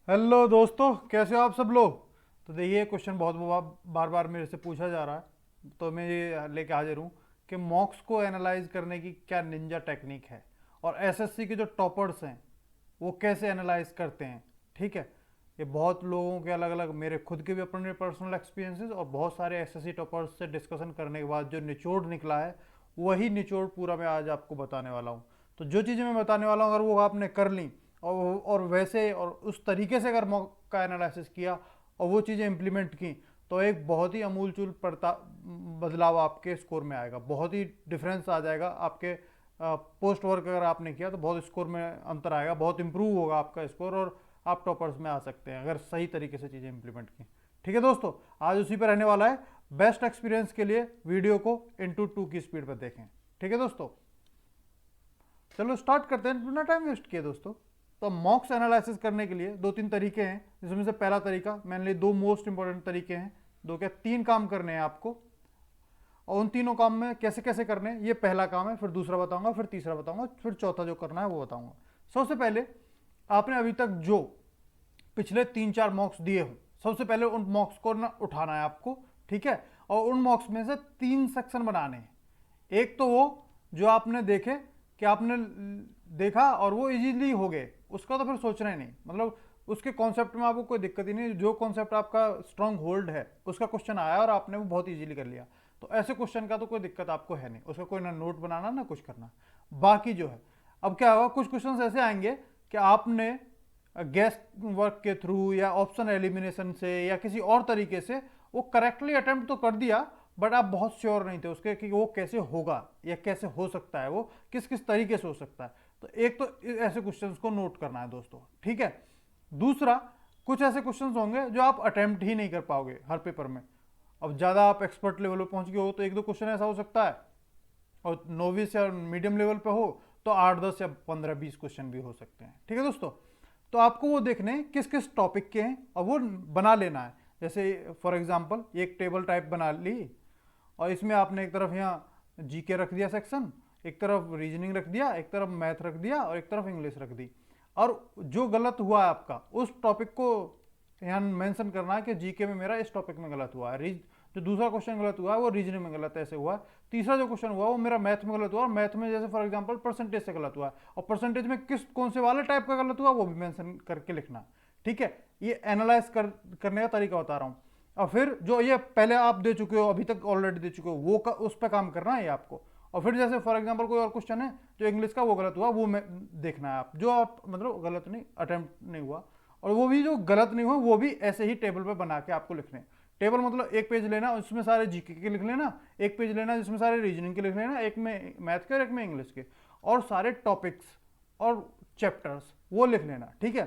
Hello दोस्तों, कैसे हो आप सब लोग। तो देखिए, क्वेश्चन बहुत बार बार मेरे से पूछा जा रहा है, तो मैं ये लेके हाजिर हूँ कि मॉक्स को एनालाइज करने की क्या निंजा टेक्निक है और एसएससी के जो टॉपर्स हैं वो कैसे एनालाइज करते हैं। ठीक है, ये बहुत लोगों के अलग अलग, मेरे खुद के भी अपने पर्सनल एक्सपीरियंसेस और बहुत सारे एसएससी टॉपर्स से डिस्कशन करने के बाद जो निचोड़ निकला है, वही निचोड़ पूरा मैं आज आपको बताने वाला हूँ। तो जो चीज़ें मैं बताने वाला हूँ, अगर वो आपने कर ली और वैसे और उस तरीके से अगर मॉक का एनालिसिस किया और वो चीज़ें इंप्लीमेंट की, तो एक बहुत ही अमूलचूल बदलाव आपके स्कोर में आएगा, बहुत ही डिफरेंस आ जाएगा आपके पोस्ट वर्क अगर आपने किया तो बहुत स्कोर में अंतर आएगा, बहुत इंप्रूव होगा आपका स्कोर और आप टॉपर्स में आ सकते हैं अगर सही तरीके से चीज़ें इंप्लीमेंट की। ठीक है दोस्तों, आज उसी पर रहने वाला है। बेस्ट एक्सपीरियंस के लिए वीडियो को इंटू 2 की स्पीड पर देखें। ठीक है दोस्तों, चलो स्टार्ट करते हैं बिना टाइम वेस्ट किए दोस्तों। तो मॉक्स एनालिसिस करने के लिए दो तीन तरीके हैं, जिसमें से पहला तरीका, मेनली दो मोस्ट इंपॉर्टेंट तरीके हैं, दो क्या तीन काम करने हैं आपको, और उन तीनों काम में कैसे कैसे करने हैं ये पहला काम है, फिर दूसरा बताऊंगा, फिर तीसरा बताऊंगा, फिर चौथा जो करना है वो बताऊंगा। सबसे पहले, आपने अभी तक जो पिछले 3-4 मॉक्स दिए हो, सबसे पहले उन मॉक्स को ना उठाना है आपको। ठीक है, और उन मॉक्स में से 3 सेक्शन बनाने हैं। एक तो वो जो आपने देखे कि आपने देखा और वो इजीली हो गए, उसका तो फिर सोचना ही नहीं, मतलब उसके कॉन्सेप्ट में आपको कोई दिक्कत ही नहीं, जो कॉन्सेप्ट आपका स्ट्रांग होल्ड है उसका क्वेश्चन आया और आपने वो बहुत इजीली कर लिया, तो ऐसे क्वेश्चन का तो कोई दिक्कत आपको है नहीं, उसका कोई ना नोट बनाना ना कुछ करना। बाकी जो है, अब क्या होगा, कुछ क्वेश्चन ऐसे आएंगे कि आपने गैस वर्क के थ्रू या ऑप्शन एलिमिनेशन से या किसी और तरीके से वो करेक्टली अटेम्प्ट तो कर दिया, बट आप बहुत श्योर नहीं थे उसके कि वो कैसे होगा या कैसे हो सकता है, वो किस किस तरीके से हो सकता है। तो एक तो ऐसे क्वेश्चंस को नोट करना है दोस्तों। ठीक है, दूसरा, कुछ ऐसे क्वेश्चंस होंगे जो आप अटेम्प्ट ही नहीं कर पाओगे हर पेपर में। अब ज़्यादा आप एक्सपर्ट लेवल पर पहुंच गए हो तो एक दो क्वेश्चन ऐसा हो सकता है, और नोविस या मीडियम लेवल पे हो तो 8-10 या 15-20 क्वेश्चन भी हो सकते हैं। ठीक है दोस्तों, तो आपको वो देखने किस किस टॉपिक के हैं और वो बना लेना है। जैसे फॉर एग्जांपल एक टेबल टाइप बना ली, और इसमें आपने एक तरफ यहाँ जीके रख दिया सेक्शन, एक तरफ रीजनिंग रख दिया, एक तरफ मैथ रख दिया और एक तरफ इंग्लिश रख दी। और जो गलत हुआ है आपका उस टॉपिक को यहाँ मेंशन करना है कि जीके में मेरा इस टॉपिक में गलत हुआ है, जो दूसरा क्वेश्चन गलत हुआ है वो रीजनिंग में गलत ऐसे हुआ है, तीसरा जो क्वेश्चन हुआ वो मेरा मैथ में गलत हुआ, और मैथ में जैसे फॉर एग्जांपल परसेंटेज से गलत हुआ है, और परसेंटेज में किस कौन से वाले टाइप का गलत हुआ वो भी मेंशन करके लिखना। ठीक है, ये एनालाइज करने का तरीका बता रहा हूँ। और फिर जो ये पहले आप दे चुके हो, अभी तक ऑलरेडी दे चुके हो, वो उस पर काम करना है आपको। और फिर जैसे फॉर एग्जांपल कोई और क्वेश्चन है जो इंग्लिश का वो गलत हुआ, वो देखना है आप, जो आप मतलब गलत नहीं, अटेम्प्ट नहीं हुआ, और वो भी जो गलत नहीं हुआ वो भी ऐसे ही टेबल पे बना के आपको लिखने। टेबल मतलब एक पेज लेना, उसमें सारे जीके के लिख लेना, एक पेज लेना जिसमें सारे रीजनिंग के लिख लेना, एक में मैथ के और एक में इंग्लिश के, और सारे टॉपिक्स और चैप्टर्स वो लिख लेना। ठीक है,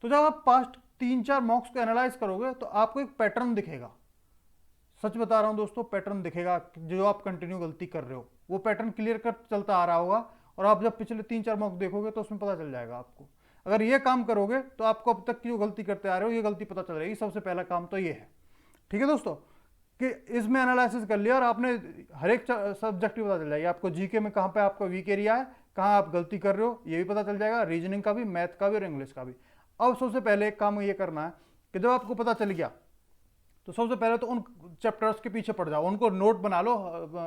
तो जब आप पास्ट 3-4 मॉक्स को एनालाइज करोगे तो आपको एक पैटर्न दिखेगा। सच बता रहा हूं दोस्तों, पैटर्न दिखेगा, जो आप कंटिन्यू गलती कर रहे हो वो पैटर्न क्लियर कर चलता आ रहा होगा, और आप जब पिछले 3-4 मॉक्स देखोगे तो उसमें पता चल जाएगा आपको। अगर ये काम करोगे तो आपको अब तक की जो गलती करते आ रहे हो ये गलती पता चल रही। सबसे पहला काम तो ये है। ठीक है दोस्तों, कि इसमें एनालिसिस कर लिया और आपने हर एक सब्जेक्ट भी पता चल जाएगा आपको, जीके में कहाँ पे आपका वीक एरिया है, कहाँ आप गलती कर रहे हो ये भी पता चल जाएगा, रीजनिंग का भी, मैथ का भी और इंग्लिश का भी। अब सबसे पहले एक काम ये करना है कि जब आपको पता चल गया तो सबसे पहले तो उन चैप्टर्स के पीछे पड़ जाओ, उनको नोट बना लो,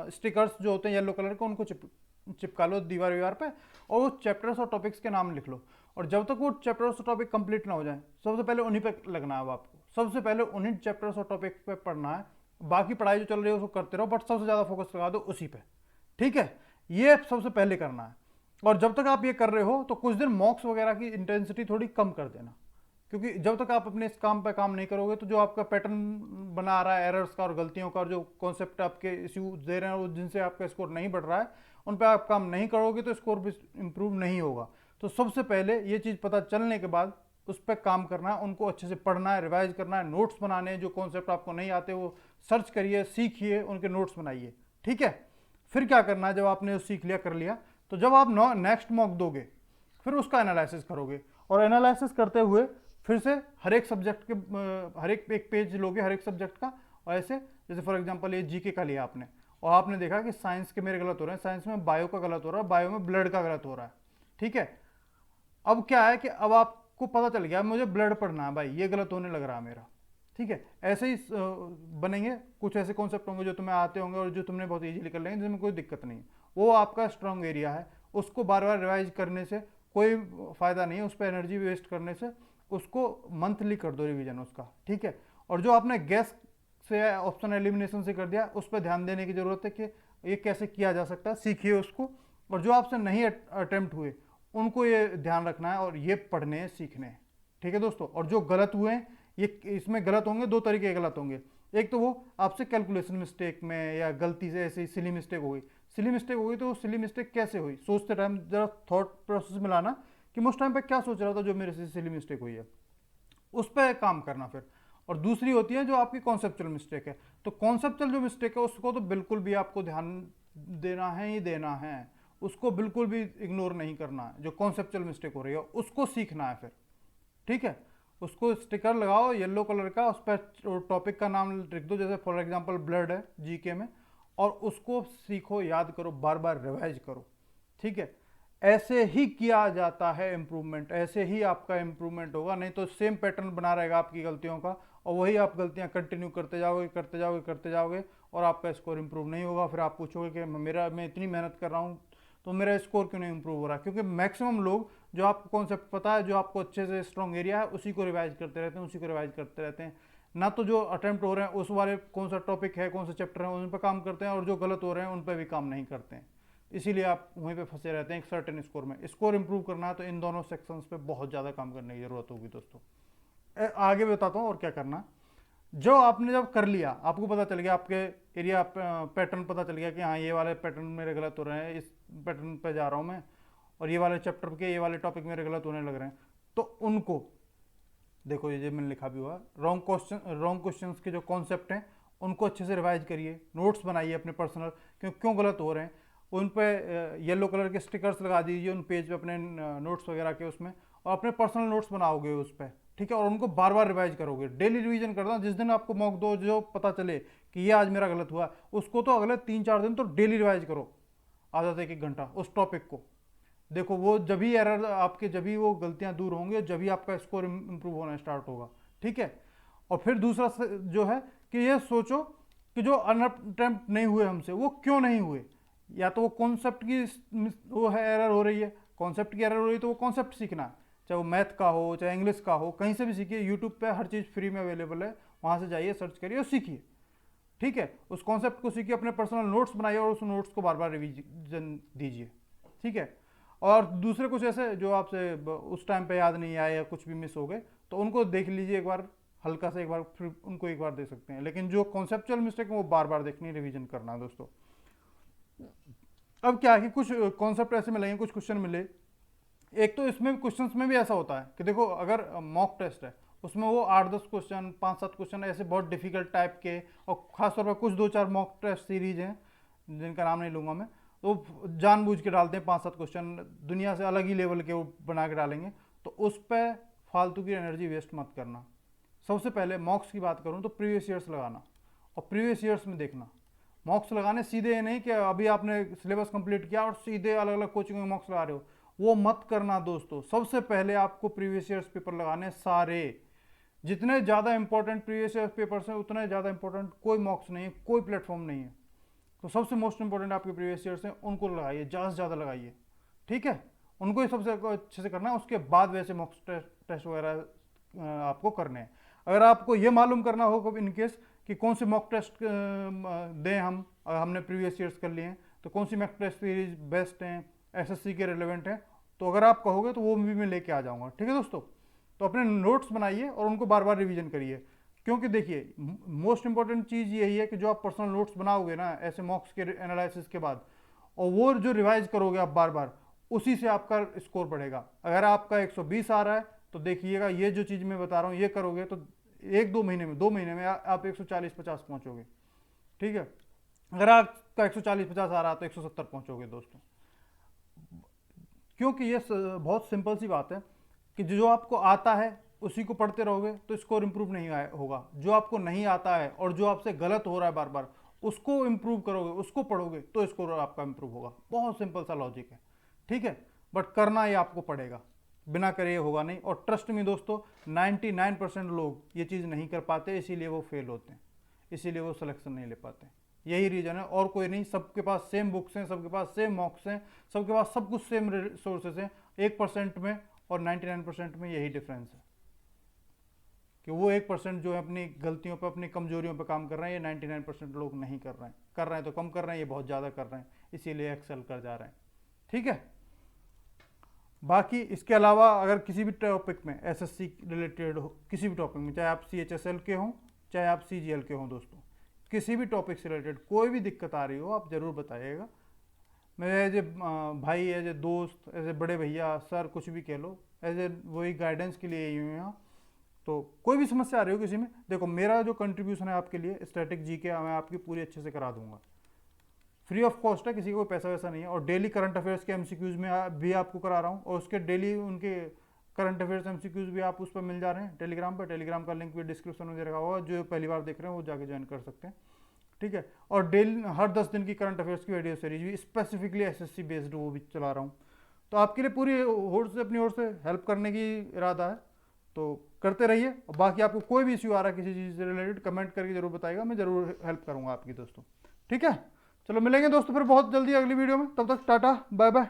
स्टिकर्स जो होते हैं येलो कलर के उनको चिपका लो दीवार वीवार पे, और वो चैप्टर्स और टॉपिक्स के नाम लिख लो। और जब तक वो चैप्टर्स और टॉपिक कंप्लीट ना हो जाए, सबसे पहले उन्हीं पे लगना है। अब आपको सबसे पहले उन्हीं चैप्टर्स और टॉपिक पे पढ़ना है, बाकी पढ़ाई जो चल रही है उसको करते रहो, बट सबसे ज़्यादा फोकस लगा दो उसी पे। ठीक है, ये सबसे पहले करना है। और जब तक आप ये कर रहे हो तो कुछ दिन मॉक्स वगैरह की इंटेंसिटी थोड़ी कम कर देना, क्योंकि जब तक आप अपने इस काम पे काम नहीं करोगे तो जो आपका पैटर्न बना आ रहा है एरर्स का और गलतियों का, और जो कॉन्सेप्ट आपके इश्यू दे रहे हैं जिनसे आपका स्कोर नहीं बढ़ रहा है, उन पे आप काम नहीं करोगे तो स्कोर भी इंप्रूव नहीं होगा। तो सबसे पहले ये चीज़ पता चलने के बाद उस पर काम करना है, उनको अच्छे से पढ़ना है, रिवाइज करना है, नोट्स बनाने हैं, जो कॉन्सेप्ट आपको नहीं आते वो सर्च करिए, सीखिए, उनके नोट्स बनाइए। ठीक है, फिर क्या करना है, जब आपने सीख लिया कर लिया, तो जब आप नेक्स्ट मॉक दोगे फिर उसका एनालिसिस करोगे, और एनालिसिस करते हुए फिर से हर एक सब्जेक्ट के हर एक पेज लोगे हर एक सब्जेक्ट का। और ऐसे जैसे फॉर एग्जांपल ये जीके का लिया आपने, और आपने देखा कि साइंस के मेरे गलत हो रहे हैं, साइंस में बायो का गलत हो रहा है, बायो में ब्लड का गलत हो रहा है। ठीक है, अब क्या है कि अब आप आपको पता चल गया मुझे ब्लड पढ़ना है भाई, ये गलत होने लग रहा है मेरा, ठीक है। ऐसे ही बनेंगे कुछ ऐसे कॉन्सेप्ट होंगे जो तुम्हें आते होंगे और जो तुमने बहुत इजीली कर लेंगे, जिसमें कोई दिक्कत नहीं है। वो आपका स्ट्रांग एरिया है, उसको बार बार रिवाइज करने से कोई फ़ायदा नहीं है, उस पर एनर्जी वेस्ट करने से। उसको मंथली कर दो रिवीजन उसका, ठीक है। और जो आपने गैस से ऑप्शन एलिमिनेशन से कर दिया, उस पर ध्यान देने की ज़रूरत है कि ये कैसे किया जा सकता है, सीखिए उसको। और जो आपसे नहीं अटेम्प्ट हुए उनको ये ध्यान रखना है और ये पढ़ने हैं, सीखने हैं, ठीक है दोस्तों। और जो गलत हुए हैं, ये इसमें गलत होंगे, दो तरीके के गलत होंगे। एक तो वो आपसे कैलकुलेशन मिस्टेक में या गलती से ऐसे ही सिली मिस्टेक हो गई। सिली मिस्टेक हो गई तो वो सिली मिस्टेक कैसे हुई, सोचते टाइम जरा थॉट प्रोसेस में लाना कि मैं उस टाइम पे क्या सोच रहा था जो मेरे से सिली मिस्टेक हुई है, उस पर काम करना फिर। और दूसरी होती है जो आपकी कॉन्सेप्चुअल मिस्टेक है। तो कॉन्सेप्चुअल जो मिस्टेक है उसको तो बिल्कुल भी आपको ध्यान देना है ही देना है, उसको बिल्कुल भी इग्नोर नहीं करना है। जो कॉन्सेप्चुअल मिस्टेक हो रही है उसको सीखना है फिर, ठीक है। उसको स्टिकर लगाओ येलो कलर का, उस पर टॉपिक का नाम लिख दो, जैसे फॉर एग्जांपल ब्लड है जीके में, और उसको सीखो, याद करो, बार बार रिवाइज करो, ठीक है। ऐसे ही किया जाता है इम्प्रूवमेंट, ऐसे ही आपका इम्प्रूवमेंट होगा। नहीं तो सेम पैटर्न बना रहेगा आपकी गलतियों का, और वही आप गलतियां कंटिन्यू करते जाओगे करते जाओगे करते जाओगे, और आपका स्कोर इंप्रूव नहीं होगा। फिर आप पूछोगे कि मैं इतनी मेहनत कर रहा हूँ तो मेरा स्कोर क्यों नहीं इंप्रूव हो रहा। क्योंकि मैक्सिमम लोग जो आपको कॉन्सेप्ट पता है, जो आपको अच्छे से स्ट्रॉन्ग एरिया है, उसी को रिवाइज करते रहते हैं, उसी को रिवाइज करते रहते हैं। ना तो जो अटेम्प्ट हो रहे हैं उस वाले कौन सा टॉपिक है, कौन सा चैप्टर है, उन पर काम करते हैं, और जो गलत हो रहे हैं उन पर भी काम नहीं करते हैं। इसीलिए आप वहीं पे फंसे रहते हैं एक सर्टेन स्कोर में। स्कोर इंप्रूव करना है तो इन दोनों सेक्शंस पे बहुत ज़्यादा काम करने की ज़रूरत होगी दोस्तों। आगे बताता हूँ और क्या करना। जो आपने जब कर लिया, आपको पता चल गया, आपके एरिया पैटर्न पता चल गया कि हाँ ये वाले पैटर्न मेरे गलत हो रहे हैं, इस पैटर्न पे जा रहा हूँ मैं, और ये वाले चैप्टर के ये वाले टॉपिक मेरे गलत होने लग रहे हैं, तो उनको देखो, ये मैंने लिखा भी हुआ, रॉन्ग क्वेश्चन के जो कॉन्सेप्ट हैं उनको अच्छे से रिवाइज करिए, नोट्स बनाइए अपने पर्सनल, क्यों गलत हो रहे हैं। उन पे येलो कलर के स्टिकर्स लगा दीजिए उन पेज पे अपने नोट्स वगैरह के उसमें, और अपने पर्सनल नोट्स बनाओगे उस पर, ठीक है। और उनको बार बार रिवाइज करोगे, डेली रिवीजन करना। जिस दिन आपको मॉक दो जो पता चले कि ये आज मेरा गलत हुआ, उसको तो अगले 3-4 दिन तो डेली रिवाइज करो, आधा से 1-1 घंटा उस टॉपिक को। देखो वो जब भी एरर आपके, जब भी वो गलतियां दूर होंगे, जब भी आपका स्कोर इंप्रूव होना स्टार्ट होगा, ठीक है। और फिर दूसरा जो है कि ये सोचो कि जो अनअटेम्प्ट नहीं हुए हमसे, वो क्यों नहीं हुए। या तो वो कॉन्सेप्ट की वो है एरर हो रही है, कॉन्सेप्ट की एरर हो रही है, तो वो कॉन्सेप्ट सीखना है, चाहे वो मैथ का हो चाहे इंग्लिश का हो, कहीं से भी सीखिए। यूट्यूब पे हर चीज़ फ्री में अवेलेबल है, वहाँ से जाइए, सर्च करिए और सीखिए, ठीक है। उस कॉन्सेप्ट को सीखिए, अपने पर्सनल नोट्स बनाइए और उस नोट्स को बार बार रिवीजन दीजिए, ठीक है। और दूसरे कुछ ऐसे जो आपसे उस टाइम पे याद नहीं आए या कुछ भी मिस हो गए, तो उनको देख लीजिए एक बार, हल्का से एक बार, फिर उनको एक बार देख सकते हैं। लेकिन जो कॉन्सेप्चुअल मिस्टेक है वो बार बार देखनी, रिवीजन करना है दोस्तों। अब क्या है कि कुछ कॉन्सेप्ट ऐसे मिलेंगे, कुछ क्वेश्चन मिले। एक तो इसमें क्वेश्चंस में भी ऐसा होता है कि देखो, अगर मॉक टेस्ट है उसमें वो 8-10 क्वेश्चन, 5-7 क्वेश्चन ऐसे बहुत डिफिकल्ट टाइप के, और खासतौर पर कुछ 2-4 मॉक टेस्ट सीरीज हैं जिनका नाम नहीं लूँगा मैं, तो जानबूझ के डालते हैं 5-7 क्वेश्चन, दुनिया से अलग ही लेवल के वो बना के डालेंगे। तो उस पर फालतू की एनर्जी वेस्ट मत करना। सबसे पहले मॉक्स की बात करूँ तो प्रीवियस ईयर्स लगाना, और प्रीवियस ईयर्स में देखना। मॉक्स लगाने सीधे ये नहीं कि अभी आपने सिलेबस कंप्लीट किया और सीधे अलग अलग कोचिंग में मॉक्स लगा रहे हो, वो मत करना दोस्तों। सबसे पहले आपको प्रीवियस ईयर्स पेपर लगाने सारे, जितने ज़्यादा इंपॉर्टेंट प्रीवियस ईयर्स पेपर्स हैं उतने ज़्यादा इंपॉर्टेंट कोई मॉक्स नहीं है, कोई प्लेटफॉर्म नहीं है। तो सबसे मोस्ट इंपॉर्टेंट आपके प्रीवियस ईयर्स हैं, उनको लगाइए, ज़्यादा से ज़्यादा लगाइए, ठीक है। उनको ही सबसे अच्छे से करना है, उसके बाद वैसे मॉक टेस्ट वगैरह आपको करने हैं। अगर आपको ये मालूम करना हो इनकेस कि कौन से मॉक टेस्ट दें हम, अगर हमने प्रीवियस ईयर्स कर लिए हैं तो कौन सी मॉक टेस्ट सीरीज बेस्ट हैं, एसएससी के रिलेवेंट हैं, तो अगर आप कहोगे तो वो भी मैं लेके आ जाऊँगा, ठीक है दोस्तों। तो अपने नोट्स बनाइए और उनको बार बार रिवीजन करिए, क्योंकि देखिए मोस्ट इंपॉर्टेंट चीज़ यही है कि जो आप पर्सनल नोट्स बनाओगे ना ऐसे मॉक्स के एनालिसिस के बाद, और वो जो रिवाइज करोगे आप बार बार, उसी से आपका स्कोर बढ़ेगा। अगर आपका 120 आ रहा है तो देखिएगा ये जो चीज़ मैं बता रहा हूँ ये करोगे तो 1-2 महीने में, 2 महीने में आप 140-50 पहुँचोगे, ठीक है। अगर आपका 140-50 आ रहा है तो 170 पहुँचोगे दोस्तों। क्योंकि ये बहुत सिंपल सी बात है कि जो आपको आता है उसी को पढ़ते रहोगे तो स्कोर इंप्रूव नहीं होगा। जो आपको नहीं आता है और जो आपसे गलत हो रहा है बार बार, उसको इंप्रूव करोगे, उसको पढ़ोगे तो स्कोर आपका इंप्रूव होगा। बहुत सिंपल सा लॉजिक है, ठीक है। बट करना ये आपको पड़ेगा, बिना करे होगा नहीं। और ट्रस्ट में दोस्तों 99% लोग ये चीज़ नहीं कर पाते, इसीलिए वो फेल होते हैं, इसीलिए वो सिलेक्शन नहीं ले पाते। यही रीज़न है और कोई नहीं। सबके पास सेम बुक्स हैं, सबके पास सेम मॉक्स हैं, सबके पास सब कुछ सेम सोर्सेस हैं। 1% में और 99% में यही डिफरेंस है कि वो 1% जो है अपनी गलतियों पर, अपनी कमजोरियों पर काम कर रहे हैं, ये 99% लोग नहीं कर रहे हैं। कर रहे हैं तो कम कर रहे हैं, ये बहुत ज़्यादा कर रहे हैं, इसीलिए एक्सेल कर जा रहे हैं। ठीक है। बाकी इसके अलावा अगर किसी भी टॉपिक में एसएससी रिलेटेड हो, किसी भी टॉपिक में, चाहे आप CHSL के हों चाहे आप CGL के हों दोस्तों, किसी भी टॉपिक से रिलेटेड कोई भी दिक्कत आ रही हो आप ज़रूर बताइएगा। मैं एज ए भाई, एज ए दोस्त, एज ए बड़े भैया, सर, कुछ भी कह लो, एज ए वही गाइडेंस के लिए ही हूँ यहाँ। तो कोई भी समस्या आ रही हो किसी में, देखो मेरा जो कंट्रीब्यूशन है आपके लिए स्टैटिक जीके मैं आपकी पूरी अच्छे से करा दूंगा, फ्री ऑफ कॉस्ट है, किसी को कोई पैसा वैसा नहीं है। और डेली करंट अफेयर्स के MCQs में भी आपको करा रहा हूँ, और उसके डेली उनके करंट अफेयर्स MCQs भी आप उस पर मिल जा रहे हैं टेलीग्राम पर। टेलीग्राम का लिंक भी डिस्क्रिप्शन में दे रखा होगा, जो पहली बार देख रहे हैं वो जाके ज्वाइन कर सकते हैं। ठीक है। और डेली हर 10 दिन की करंट अफेयर्स की वीडियो सीरीज भी स्पेसिफिकली SSC बेस्ड वो भी चला रहा हूँ। तो आपके लिए पूरी होड़ से, अपनी ओर से हेल्प करने की इरादा है, तो करते रहिए। और बाकी आपको कोई भी इश्यू आ रहा है किसी चीज़ से रिलेटेड, कमेंट करके जरूर बताइएगा, मैं जरूर हेल्प करूँगा आपकी दोस्तों। ठीक है। चलो मिलेंगे दोस्तों फिर बहुत जल्दी अगली वीडियो में, तब तक टाटा बाय बाय।